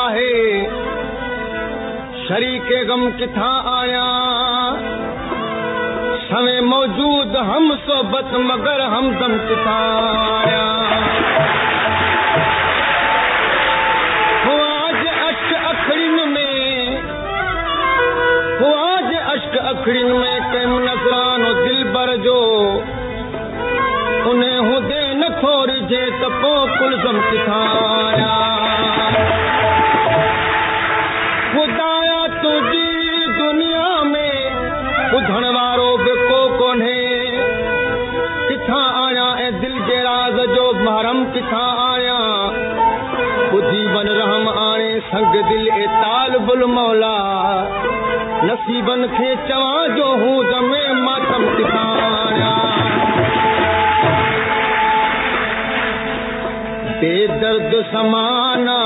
आहे शरीके गम किथां आया सवे मौजूद हम सोबत मगर हमदम किथां आया आज अश्क अखड़िन में कैम नजरानो दिल बर जो उन्हें हुदे न थोड़ी जे तपो कुलसम किथां आया खुदाया तुझी दुनिया में ॿुधण वारो बि को कोन्हे किथां आया ऐं दिल जे राज़ जो महरम किथां आया ॿुधी वन रहम आणे संग दिल ए तालबुल मौला नसीबन खे चवां जो हूं दमे मातम किथां आया बेदर्द समाना